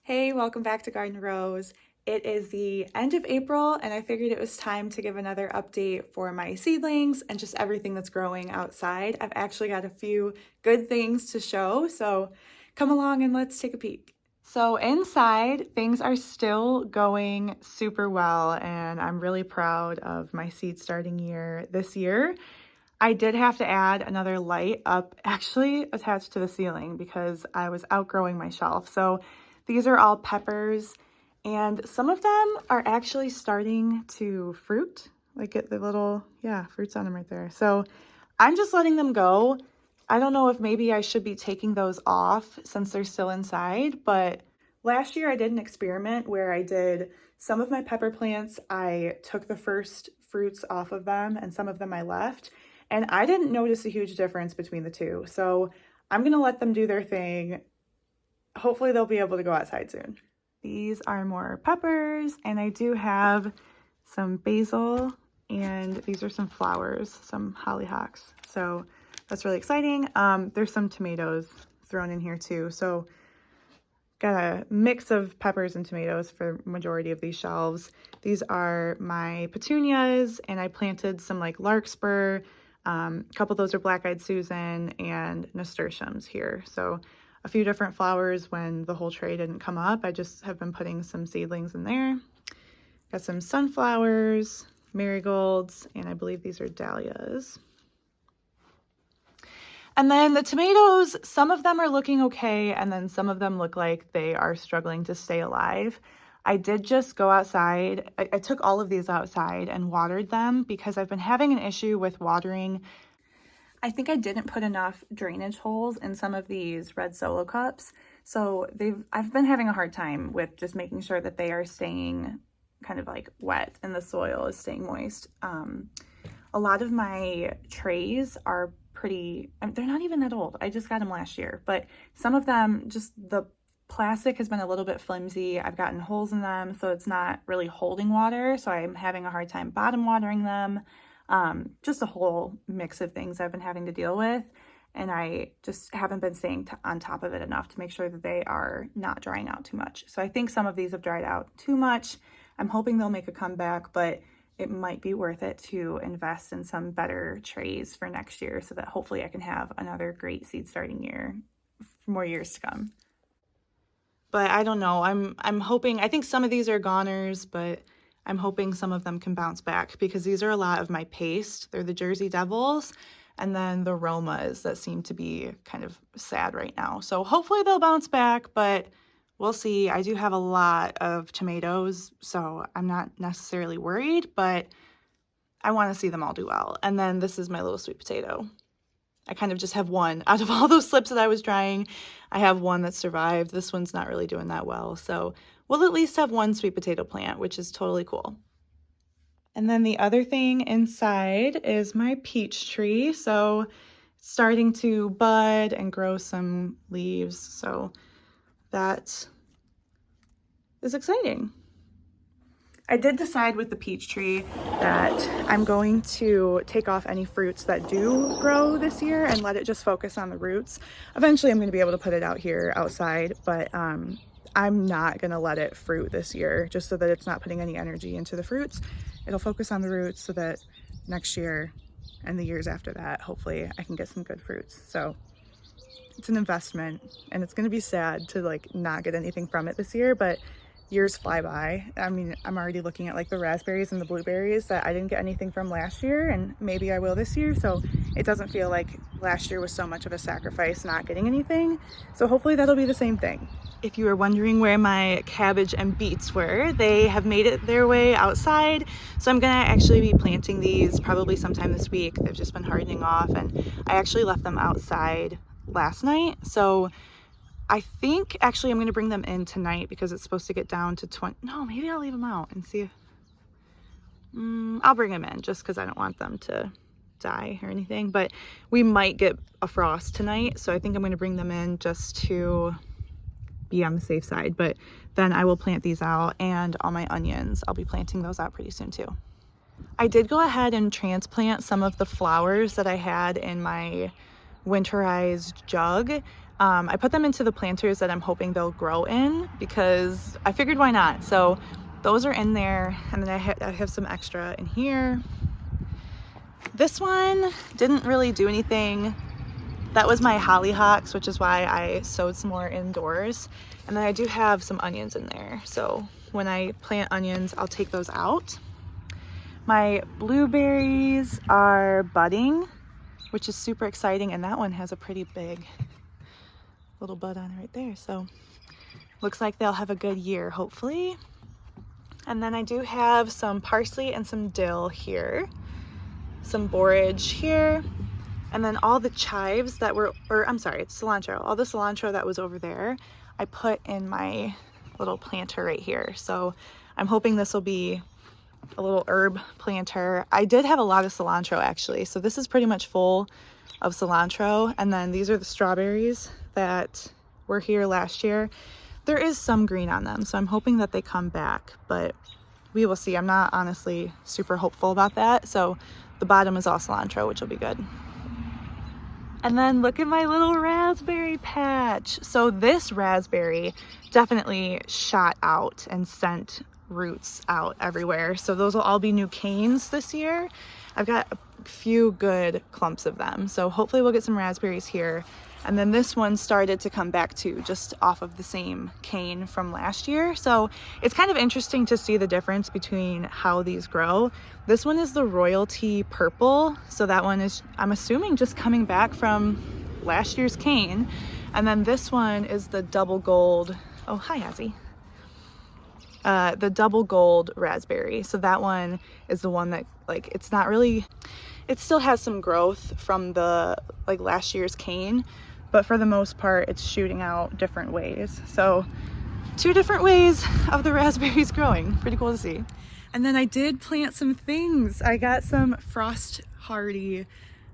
Hey, welcome back to Garden Rose. It is the end of April, and I figured it was time to give another update for my seedlings and just everything that's growing outside. I've actually got a few good things to show, so come along and let's take a peek. So inside, things are still going super well, and I'm really proud of my seed starting year this year. I did have to add another light up actually attached to the ceiling because I was outgrowing my shelf. So these are all peppers and some of them are actually starting to fruit, like get the little, fruits on them right there. So I'm just letting them go. I don't know if maybe I should be taking those off since they're still inside, but last year I did an experiment where I did some of my pepper plants, I took the first fruits off of them and some of them I left. And I didn't notice a huge difference between the two. So I'm going to let them do their thing. Hopefully they'll be able to go outside soon. These are more peppers, and I do have some basil, and these are some flowers, some hollyhocks. So that's really exciting. There's some tomatoes thrown in here too. So got a mix of peppers and tomatoes for majority of these shelves. These are my petunias, and I planted some like larkspur. A couple of those are black-eyed Susan and nasturtiums here. So a few different flowers when the whole tray didn't come up. I just have been putting some seedlings in there. Got some sunflowers, marigolds, and I believe these are dahlias. And then the tomatoes, some of them are looking okay, and then some of them look like they are struggling to stay alive. I did just go outside. I took all of these outside and watered them because I've been having an issue with watering. I think I didn't put enough drainage holes in some of these red Solo cups. So I've been having a hard time with just making sure that they are staying kind of like wet and the soil is staying moist. A lot of my trays are they're not even that old. I just got them last year, but some of them, just the plastic has been a little bit flimsy. I've gotten holes in them, so it's not really holding water. So I'm having a hard time bottom watering them. Just a whole mix of things I've been having to deal with. And I just haven't been staying on top of it enough to make sure that they are not drying out too much. So I think some of these have dried out too much. I'm hoping they'll make a comeback, but it might be worth it to invest in some better trays for next year so that hopefully I can have another great seed starting year for more years to come. But I don't know. I'm hoping, I think some of these are goners, but I'm hoping some of them can bounce back because these are a lot of my paste. They're the Jersey Devils and then the Romas that seem to be kind of sad right now. So hopefully they'll bounce back, but we'll see. I do have a lot of tomatoes, so I'm not necessarily worried, but I want to see them all do well. And then this is my little sweet potato. I kind of just have one out of all those slips that I was drying. I have one that survived. This one's not really doing that well. So we'll at least have one sweet potato plant, which is totally cool. And then the other thing inside is my peach tree. So it's starting to bud and grow some leaves. So that is exciting. I did decide with the peach tree that I'm going to take off any fruits that do grow this year and let it just focus on the roots. Eventually I'm going to be able to put it out here outside, but I'm not going to let it fruit this year just so that it's not putting any energy into the fruits. It'll focus on the roots so that next year and the years after that, hopefully I can get some good fruits. So it's an investment and it's going to be sad to like not get anything from it this year, but years fly by. I mean, I'm already looking at like the raspberries and the blueberries that I didn't get anything from last year, and maybe I will this year. So it doesn't feel like last year was so much of a sacrifice not getting anything. So hopefully that'll be the same thing. If you were wondering where my cabbage and beets were, they have made it their way outside. So I'm gonna actually be planting these probably sometime this week. They've just been hardening off, and I actually left them outside last night. So I think actually I'm going to bring them in tonight because it's supposed to get down to 20. No, maybe I'll leave them out and see if I'll bring them in just because I don't want them to die or anything. But we might get a frost tonight, so I think I'm going to bring them in just to be on the safe side. But then I will plant these out, and all my onions, I'll be planting those out pretty soon too. I did go ahead and transplant some of the flowers that I had in my winterized jug. I put them into the planters that I'm hoping they'll grow in because I figured why not. So those are in there, and then I have some extra in here. This one didn't really do anything. That was my hollyhocks, which is why I sowed some more indoors. And then I do have some onions in there. So when I plant onions, I'll take those out. My blueberries are budding, which is super exciting. And that one has a pretty big little bud on it right there. So looks like they'll have a good year, hopefully. And then I do have some parsley and some dill here, some borage here, and then all the chives that were, or I'm sorry, it's cilantro. All the cilantro that was over there, I put in my little planter right here. So I'm hoping this will be a little herb planter. I did have a lot of cilantro actually. So this is pretty much full of cilantro. And then these are the strawberries that were here last year. There is some green on them, so I'm hoping that they come back, but we will see. I'm not honestly super hopeful about that. So the bottom is all cilantro, which will be good. And then look at my little raspberry patch. So this raspberry definitely shot out and sent roots out everywhere. So those will all be new canes this year. I've got a few good clumps of them. So hopefully we'll get some raspberries here. And then this one started to come back too, just off of the same cane from last year. So it's kind of interesting to see the difference between how these grow. This one is the Royalty Purple. So that one is, I'm assuming, just coming back from last year's cane. And then this one is the Double Gold. Oh, hi, Azzy. The Double Gold Raspberry. So that one is the one that, like, it's not really, it still has some growth from the, like, last year's cane, but for the most part it's shooting out different ways. So 2 different ways of the raspberries growing. Pretty cool to see. And then I did plant some things. I got some frost hardy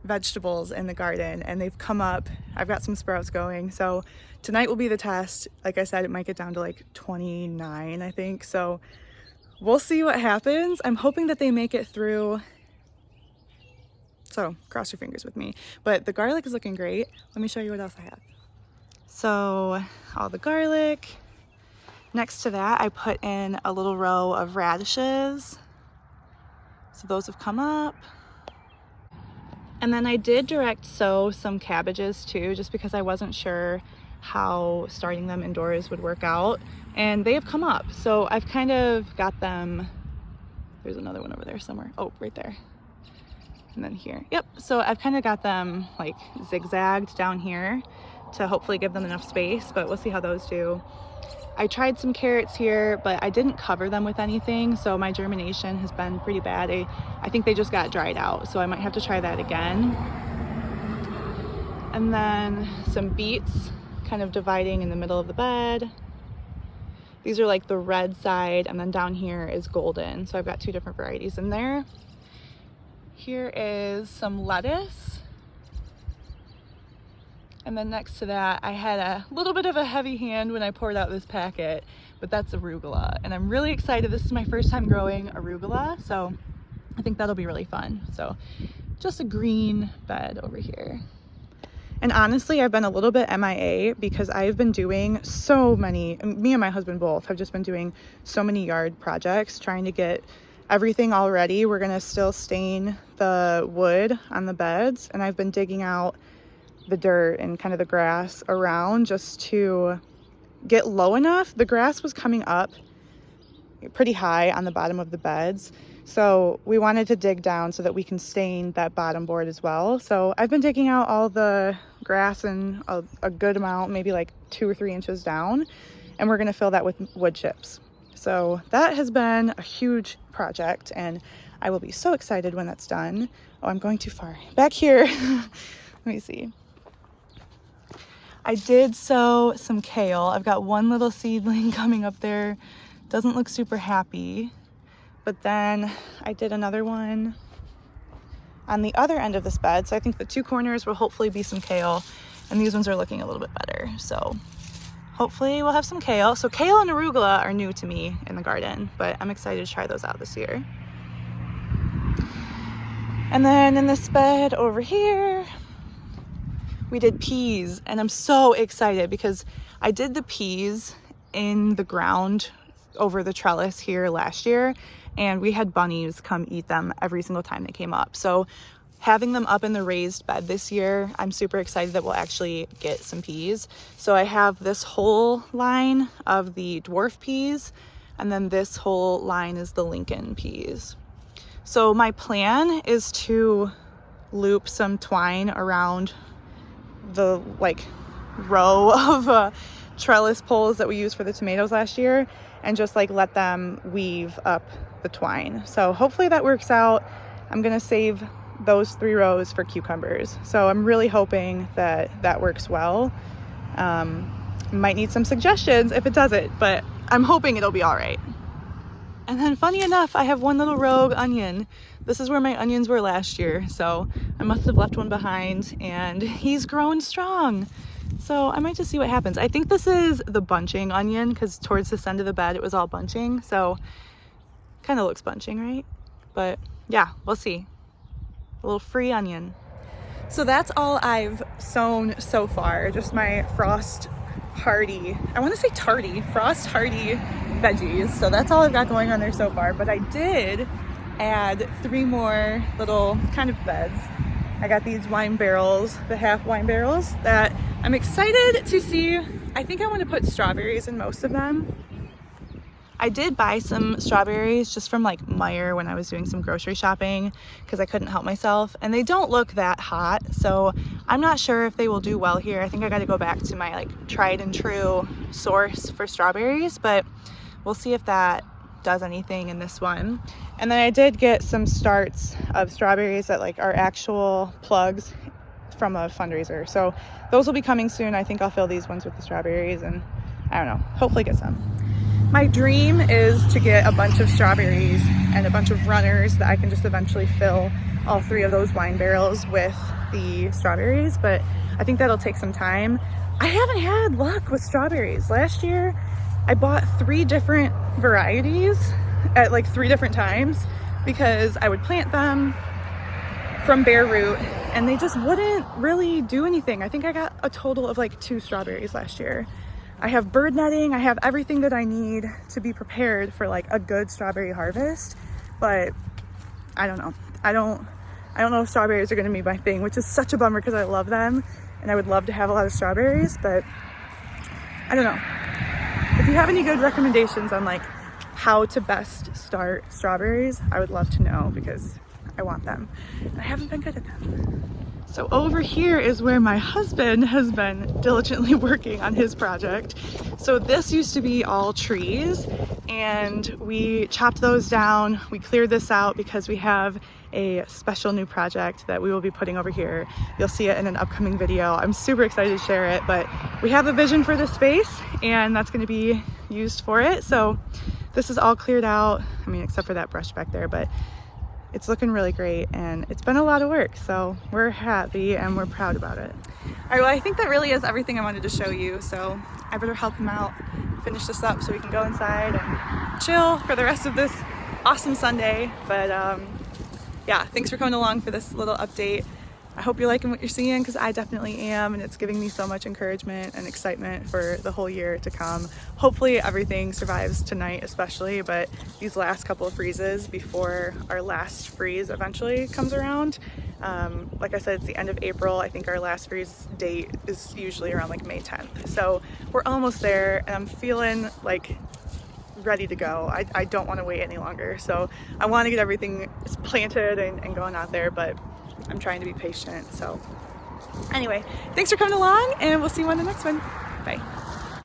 vegetables in the garden and they've come up. I've got some sprouts going. So tonight will be the test. Like I said, it might get down to like 29, I think. So we'll see what happens. I'm hoping that they make it through. So cross your fingers with me. But the garlic is looking great. Let me show you what else I have. So all the garlic. Next to that, I put in a little row of radishes. So those have come up. And then I did direct sow some cabbages too, just because I wasn't sure how starting them indoors would work out. And they have come up. So I've kind of got them. There's another one over there somewhere. Oh, right there. And then here. Yep. So I've kind of got them like zigzagged down here to hopefully give them enough space, but we'll see how those do. I tried some carrots here, but I didn't cover them with anything. So my germination has been pretty bad. I think they just got dried out. So I might have to try that again. And then some beets kind of dividing in the middle of the bed. These are like the red side, and then down here is golden. So I've got 2 different varieties in there. Here is some lettuce. And then next to that, I had a little bit of a heavy hand when I poured out this packet, but that's arugula. And I'm really excited. This is my first time growing arugula, so I think that'll be really fun. So just a green bed over here. And honestly, I've been a little bit MIA because I've been doing so many, me and my husband both have just been doing so many yard projects, trying to get everything all ready. We're gonna still stain the wood on the beds, and I've been digging out the dirt and kind of the grass around just to get low enough. The grass was coming up pretty high on the bottom of the beds, so we wanted to dig down so that we can stain that bottom board as well. So I've been digging out all the grass and a good amount, maybe like 2 or 3 inches down, and we're gonna fill that with wood chips. So that has been a huge project, and I will be so excited when that's done. Oh, I'm going too far. Back here, let me see. I did sow some kale. I've got one little seedling coming up there. Doesn't look super happy. But then I did another one on the other end of this bed. So I think the 2 corners will hopefully be some kale, and these ones are looking a little bit better. So hopefully we'll have some kale. So kale and arugula are new to me in the garden, but I'm excited to try those out this year. And then in this bed over here, we did peas, and I'm so excited because I did the peas in the ground over the trellis here last year, and we had bunnies come eat them every single time they came up. So having them up in the raised bed this year, I'm super excited that we'll actually get some peas. So I have this whole line of the dwarf peas, and then this whole line is the Lincoln peas. So my plan is to loop some twine around the like row of trellis poles that we used for the tomatoes last year, and just like let them weave up the twine. So hopefully that works out. I'm gonna save those 3 rows for cucumbers. So I'm really hoping that that works well. Might need some suggestions if it doesn't, but I'm hoping it'll be all right. And then funny enough, I have one little rogue onion. This is where my onions were last year, so I must have left one behind, and he's growing strong. So I might just see what happens. I think this is the bunching onion because towards this end of the bed it was all bunching, so kind of looks bunching, right? But yeah, we'll see. A little free onion. So that's all I've sown so far, just my frost hardy, I want to say frost hardy veggies. So that's all I've got going on there so far, but I did add 3 more little kind of beds. I got these wine barrels, the half wine barrels, that I'm excited to see. I think I want to put strawberries in most of them. I did buy some strawberries just from like Meijer when I was doing some grocery shopping because I couldn't help myself, and they don't look that hot, so I'm not sure if they will do well here. I think I got to go back to my like tried and true source for strawberries, but we'll see if that does anything in this one. And then I did get some starts of strawberries that like are actual plugs from a fundraiser, so those will be coming soon. I think I'll fill these ones with the strawberries, and I don't know, hopefully get some. My dream is to get a bunch of strawberries and a bunch of runners that I can just eventually fill all 3 of those wine barrels with the strawberries, but I think that'll take some time. I haven't had luck with strawberries. Last year, I bought 3 different varieties at like 3 different times because I would plant them from bare root and they just wouldn't really do anything. I think I got a total of like 2 strawberries last year. I have bird netting, I have everything that I need to be prepared for like a good strawberry harvest, but I don't know. I don't know if strawberries are gonna be my thing, which is such a bummer because I love them and I would love to have a lot of strawberries, but I don't know. If you have any good recommendations on like how to best start strawberries, I would love to know because I want them and I haven't been good at them. So over here is where my husband has been diligently working on his project. So this used to be all trees and we chopped those down. We cleared this out because we have a special new project that we will be putting over here. You'll see it in an upcoming video. I'm super excited to share it, but we have a vision for this space and that's going to be used for it. So this is all cleared out. I mean, except for that brush back there, but it's looking really great and it's been a lot of work, so we're happy and we're proud about it. All right, well, I think that really is everything I wanted to show you, so I better help him out, finish this up so we can go inside and chill for the rest of this awesome Sunday. But yeah, thanks for coming along for this little update. I hope you're liking what you're seeing because I definitely am, and it's giving me so much encouragement and excitement for the whole year to come. Hopefully everything survives tonight especially, but these last couple of freezes before our last freeze eventually comes around. Like I said, it's the end of April. I think our last freeze date is usually around like May 10th. So we're almost there and I'm feeling like ready to go. I don't want to wait any longer. So I want to get everything planted and going out there, but I'm trying to be patient. So anyway, thanks for coming along and we'll see you on the next one. Bye.